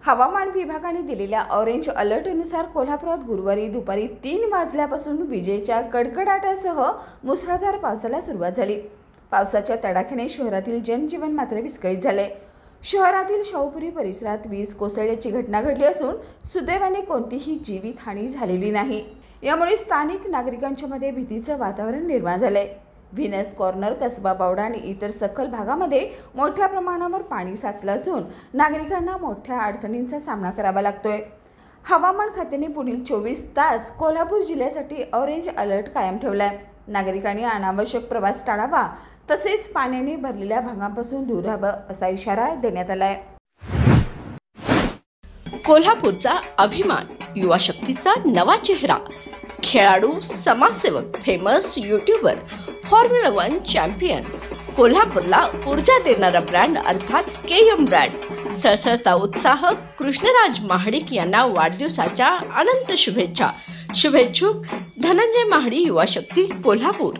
हवामान विभागाने दिलेल्या ऑरेंज अलर्टनुसार कोल्हापुरात गुरुवारी दुपारी 3 वाजल्यापासून विजेच्या कडकडाटासह मुसळधार पावसाला सुरुवात झाली। पावसाच्या तडाख्याने शहरातील जनजीवन मात्र विस्कळीत झाले। शहरातील शाहूपुरी परिसरात वीज कोसळल्याची घटना घडली असून सुदैवाने कोणतीही जीवितहानी झालेली नाही। यामुळे स्थानिक नागरिकांच्या मध्ये भीतीचे वातावरण निर्माण झाले। व्हीनस कॉर्नर, कसबा बावडा आणि इतर सखल भागामध्ये मोठ्या प्रमाणावर पाणी साचलं असून नागरिकांना मोठ्या अडचणींचा सामना करावा लागतोय। हवामान खात्याने पुढील 24 तास कोल्हापूर जिल्ह्यासाठी ऑरेंज अलर्ट कायम ठेवलाय। नागरिकांनी अनावश्यक प्रवास टाळावा तसेच पाण्याने भरलेल्या भागांपासून दूर राहावं असा इशारा देण्यात आलाय। कोल्हापूरचा अभिमान, युवा शक्तीचा नवा चेहरा, खेळाडू, समाजसेवक, फेमस यूट्यूबर, फॉर्म्युला 1 चॅम्पियन, कोल्हापूरला ऊर्जा देणारा ब्रँड अर्थात केएम ब्रँड। सळसळता उत्साह, कृष्णराज महाडिक यांना वाढदिवसाच्या अनंत शुभेच्छा। शुभेच्छुक धनंजय महाडिक, युवा शक्ती, कोल्हापूर।